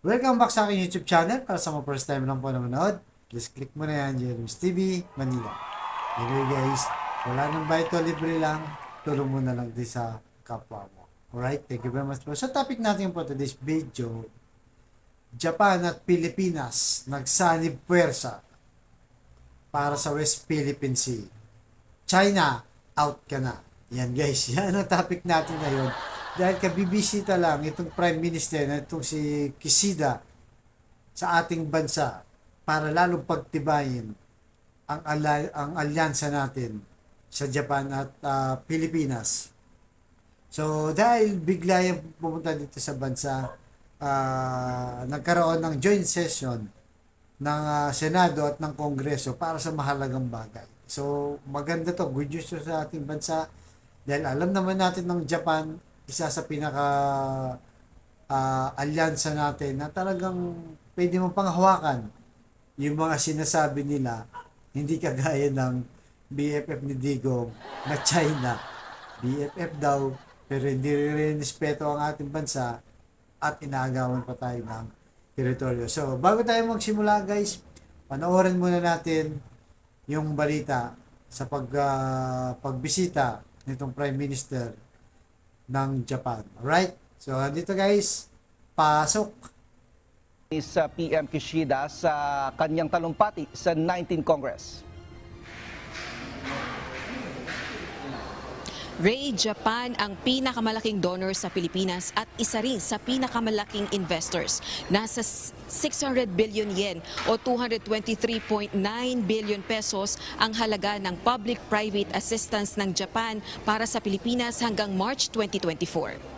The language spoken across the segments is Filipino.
Welcome back sa aking YouTube channel. Para sa mga first time lang po na manood, please click mo na yan, Jeremy's TV, Manila. Anyway guys, wala nang bayad to, libre lang. Tulong mo na lang din sa kapwa mo. Alright, thank you very much po. So topic natin po today's video, Japan at Pilipinas nagsanib puwersa para sa West Philippine Sea. China, out ka na. Yan guys, yan ang topic natin ngayon. Dahil kabibisita lang itong Prime Minister na itong si Kishida sa ating bansa para lalong pagtibayin ang alyansa natin sa Japan at Pilipinas. So dahil bigla yung pumunta dito sa bansa, nagkaroon ng joint session ng Senado at ng Kongreso para sa mahalagang bagay. So maganda to, good news to sa ating bansa dahil alam naman natin ng Japan, isa sa pinaka alyansa natin na talagang pwede mong panghawakan yung mga sinasabi nila, hindi kagaya ng BFF ni Digong na China. BFF daw, pero hindi rin respeto ang ating bansa at inaagawan pa tayo ng teritoryo. So, bago tayo magsimula guys, panoorin muna natin yung balita sa pagbisita nitong Prime Minister ng Japan. Alright? So, dito guys, pasok! Sa PM Kishida sa kanyang talumpati sa 19th Congress. Ray, Japan ang pinakamalaking donor sa Pilipinas at isa rin sa pinakamalaking investors. Nasa 600 billion yen o 223.9 billion pesos ang halaga ng public-private assistance ng Japan para sa Pilipinas hanggang March 2024.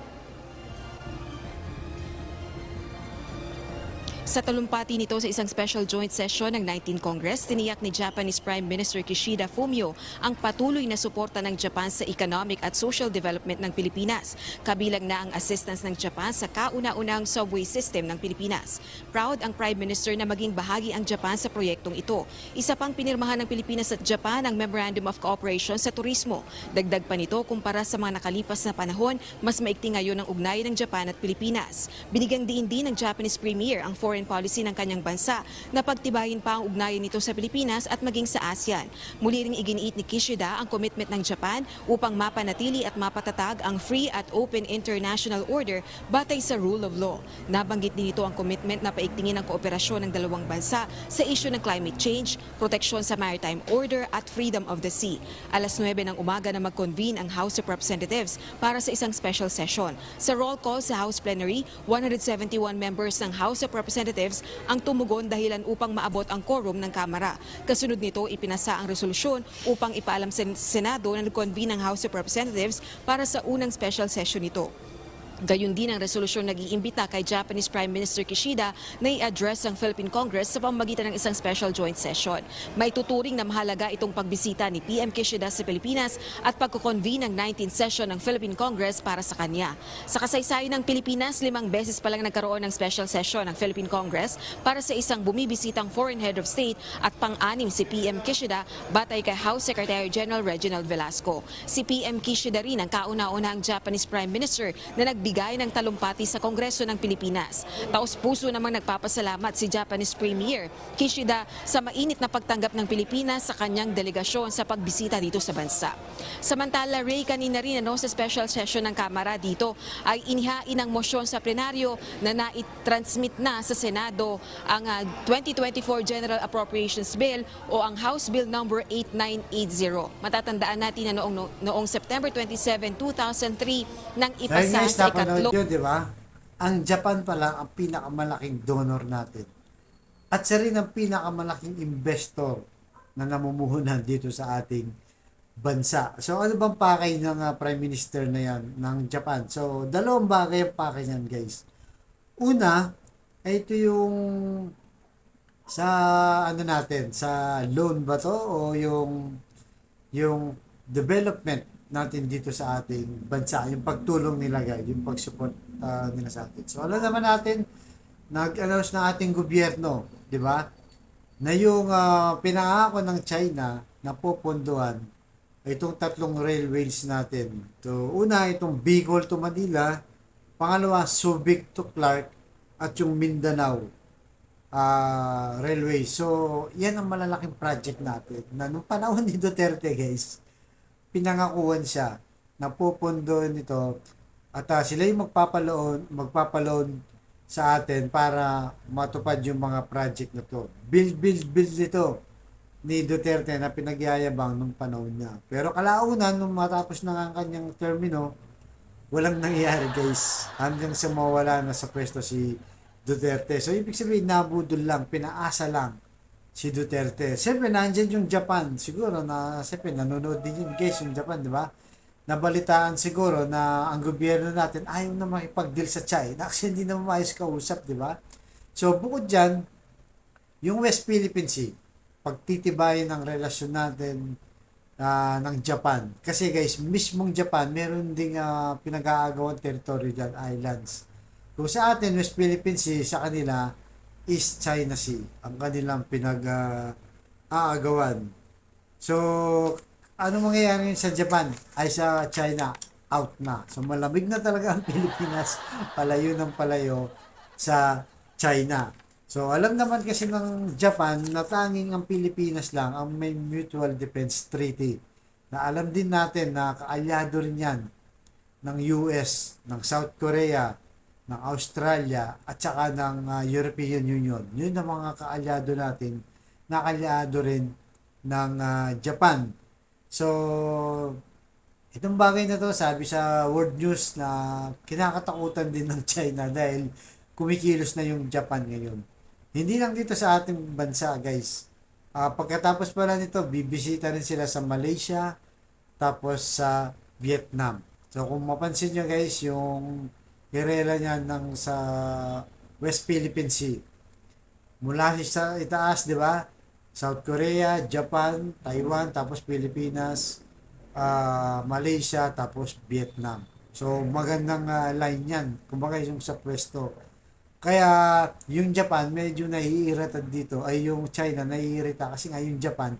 Sa talumpati nito sa isang special joint session ng 19th Congress, tiniyak ni Japanese Prime Minister Kishida Fumio ang patuloy na suporta ng Japan sa economic at social development ng Pilipinas. Kabilang na ang assistance ng Japan sa kauna-unahang subway system ng Pilipinas. Proud ang Prime Minister na maging bahagi ang Japan sa proyektong ito. Isa pang pinirmahan ng Pilipinas at Japan ang Memorandum of Cooperation sa turismo. Dagdag pa nito kumpara sa mga nakalipas na panahon, mas maigting ngayon ang ugnayan ng Japan at Pilipinas. Binigyang diin din ng Japanese Premier ang foreign policy ng kanyang bansa na pagtibayin pa ang ugnayan nito sa Pilipinas at maging sa ASEAN. Muli ring iginiit ni Kishida ang commitment ng Japan upang mapanatili at mapatatag ang free at open international order batay sa rule of law. Nabanggit din ito ang commitment na paigtingin ang kooperasyon ng dalawang bansa sa issue ng climate change, proteksyon sa maritime order at freedom of the sea. Alas 9 ng umaga na mag-convene ang House of Representatives para sa isang special session. Sa roll call sa House Plenary, 171 members ng House of Representatives ang tumugon dahilan upang maabot ang quorum ng Kamara. Kasunod nito, ipinasa ang resolusyon upang ipaalam sa Senado na nag-convene ng House of Representatives para sa unang special session nito. Gayun din ang resolusyon nag-iimbita kay Japanese Prime Minister Kishida na i-address ang Philippine Congress sa pamamagitan ng isang special joint session. May tuturing na mahalaga itong pagbisita ni PM Kishida sa Pilipinas at pagkukonvene ng 19th session ng Philippine Congress para sa kanya. Sa kasaysayan ng Pilipinas, 5 beses pa lang nagkaroon ng special session ng Philippine Congress para sa isang bumibisitang foreign head of state at pang-anim si PM Kishida batay kay House Secretary General Reginald Velasco. Si PM Kishida rin ang kauna-unahang Japanese Prime Minister na nagbigay ng talumpati sa Kongreso ng Pilipinas. Taos-puso namang nagpapasalamat si Japanese Premier Kishida sa mainit na pagtanggap ng Pilipinas sa kanyang delegasyon sa pagbisita dito sa bansa. Samantala, Ray, kanina rin sa special session ng Kamara dito ay inihain ang motion sa plenaryo na nai-transmit na sa Senado ang 2024 General Appropriations Bill o ang House Bill number 8980. Matatandaan natin na noong September 27, 2003 nang ipasa sa Napanood yun, di ba? Ang Japan pa lang ang pinakamalaking donor natin. At siya rin ang pinakamalaking investor na namumuhunan dito sa ating bansa. So, ano bang pakay ng Prime Minister na yan ng Japan? So, dalawang bagay ang pakay niyan, guys. Una, ay ito yung sa ano natin, sa loan ba to o yung development natin dito sa ating bansa, yung pagtulong nila guys, yung pag-support nila sa atin. So alam naman natin, nag-announce ng ating gobyerno, di ba, na yung pinangako ng China na pupunduhan itong tatlong railways natin. So una, itong Bicol to Manila, pangalawa, Subic to Clark, at yung Mindanao Railway. So, yan ang malalaking project natin na nung panahon ni Duterte, guys, pinangakuan siya na pupundo nito at sila yung magpapaloon sa atin para matupad yung mga project na to. Build ito ni Duterte na pinagyayabang nung panahon niya. Pero kalaunan, nung matapos na ang kanyang termino, walang nangyayari, guys. Hanggang sa mawala na sa pwesto si Duterte. So, ibig sabihin, nabudol lang, pinaasa lang si Duterte. Siyempre, nandyan yung Japan. Siguro na, siyempre, nanonood din yun, guys, yung Japan, di ba? Nabalitaan siguro na ang gobyerno natin ayaw na makipag-deal sa China kasi hindi na maayos kausap, di ba? So, bukod dyan, yung West Philippine Sea, pagtitibayin ng relasyon natin ng Japan. Kasi guys, mismong Japan, meron ding pinag-aagawang territory dyan, islands. Kung sa atin, West Philippine Sea, sa kanila, East China Sea, ang kanilang pinag-aagawan. So, ano mangyayari sa Japan? Ay sa China, out na. So, malamig na talaga ang Pilipinas, palayo ng palayo sa China. So, alam naman kasi ng Japan na tanging ang Pilipinas lang ang may Mutual Defense Treaty. Na alam din natin na kaalyado rin yan ng US, ng South Korea, ng Australia, at saka ng European Union. Yun ang mga kaalyado natin na kaalyado rin ng Japan. So, itong bagay na to, sabi sa World News na kinakatakutan din ng China dahil kumikilos na yung Japan ngayon. Hindi lang dito sa ating bansa, guys. Pagkatapos pala nito, bibisita rin sila sa Malaysia, tapos sa Vietnam. So, kung mapansin nyo, guys, yung kirela niya sa West Philippine Sea. Mula sa itaas, di ba? South Korea, Japan, Taiwan, tapos Pilipinas, Malaysia, tapos Vietnam. So, magandang line yan. Kumbaga yung sa pwesto. Kaya yung Japan medyo naiirita dito, ay yung China naiirita kasi nga yung Japan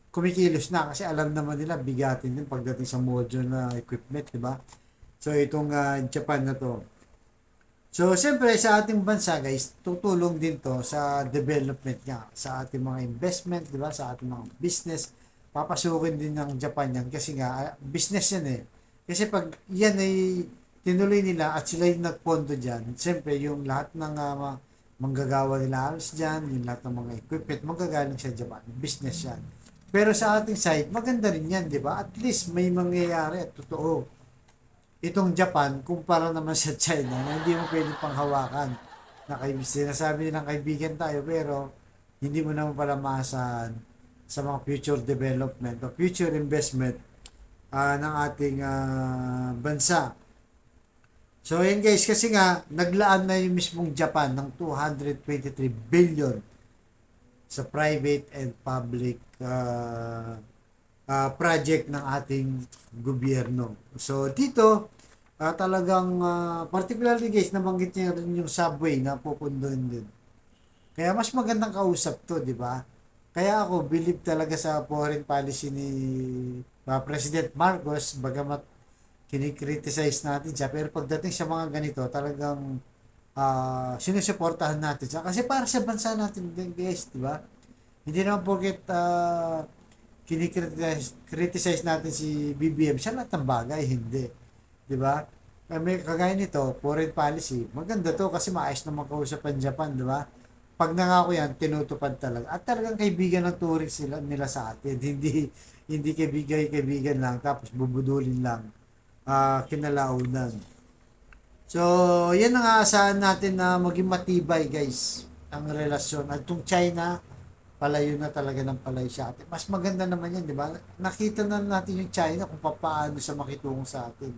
kumikilos na kasi alam naman nila bigatin din pagdating sa module na equipment, di ba? So itong Japan na to. So siyempre sa ating bansa, guys, tutulong din to sa development niya, sa ating mga investment, di ba? Sa ating mga business, papasukin din ng Japan yan kasi nga business yan eh. Kasi pag yan ay tinuloy nila at sila yung nagpondo dyan, siyempre yung lahat ng manggagawa nila halos dyan, yung lahat ng mga equipment, manggagaling sa Japan. Business yan. Pero sa ating side, maganda rin yan, di ba? At least may mangyayari at totoo. Itong Japan, kumpara naman sa China, na hindi mo pwede panghawakan. Sinasabi nilang kaibigan tayo, pero hindi mo naman pala maasahan sa mga future development o future investment ng ating bansa. So, yan guys, kasi nga, naglaan na yung mismong Japan ng 223 billion sa private and public project ng ating gobyerno. So, dito, talagang, particularly guys, nabanggit niya rin yung subway na pupundoin din. Kaya mas magandang kausap to, di ba? Kaya ako, believe talaga sa foreign policy ni President Marcos, bagamat kinikriticize natin siya, pero pagdating sa mga ganito, talagang sinusuportahan natin siya. Kasi para sa bansa natin din, guys, di ba? Hindi naman porket kinikriticize natin si BBM, siya lahat ng bagay, hindi. Di ba? May kagaya nito, foreign policy, maganda to kasi maayos na makausap ang Japan, di ba? Pag nangako yan, tinutupad talaga. At talagang kaibigan ng turing sila nila sa atin. Hindi kaibigan lang, tapos bubudulin lang. Kinalaunan. So, yan ang aasahan natin na maging matibay, guys, ang relasyon. At itong China, palayo na talaga ng palayo sa atin. Mas maganda naman yan, di ba? Nakita na natin yung China kung paano siya makitungo sa atin.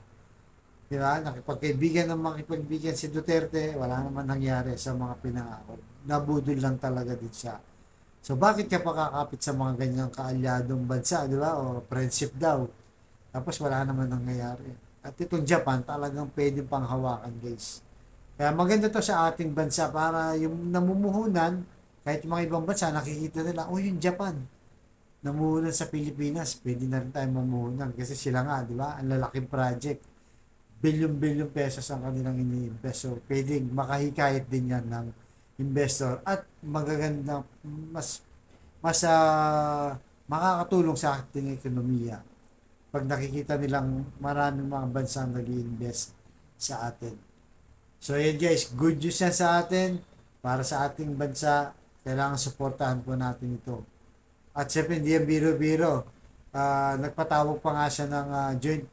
Di ba? Makipagkaibigan si Duterte, wala naman nangyari sa mga pinangako. Nabudol lang talaga din siya. So, bakit ka pakakapit sa mga ganyang kaalyadong bansa, di ba? O friendship daw. Tapos wala naman nangyayari. At itong Japan talagang pwede pang hawakan, guys. Kaya maganda to sa ating bansa para yung namumuhunan, kahit yung mga ibang bansa, nakikita nila, yung Japan, namumuhunan sa Pilipinas, pwede na rin tayo mamuhunan. Kasi sila nga, di ba? Ang lalaking project. bilyon-bilyon pesos ang kanilang ini-invest. So, pwedeng makahikayat din yan ng investor at magaganda, mas makakatulong sa ating ekonomiya pag nakikita nilang maraming mga bansang nag-invest sa atin. So, yun guys, good news yan sa atin. Para sa ating bansa, kailangan suportahan po natin ito. At syempre, hindi yan biro-biro. Nagpatawag pa nga siya ng joint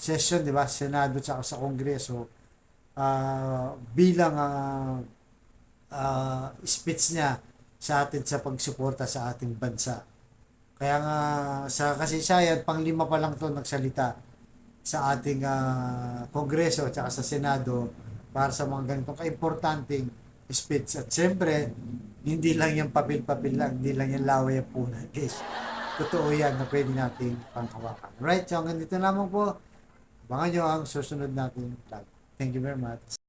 session, di ba? Senado at sa Kongreso bilang speech niya sa atin sa pagsuporta sa ating bansa. Kaya nga sa kasaysayan, pang-5 pa lang to nagsalita sa ating Kongreso at sa Senado para sa mga ganitong kaimportanteng speech. At siyempre, hindi lang yung papel-papel lang, hindi lang yung laway ang punan, guys. Totoo yan na pwede nating panghawakan. Right, so hanggang dito lamang po. Abangan nyo ang susunod nating vlog. Thank you very much.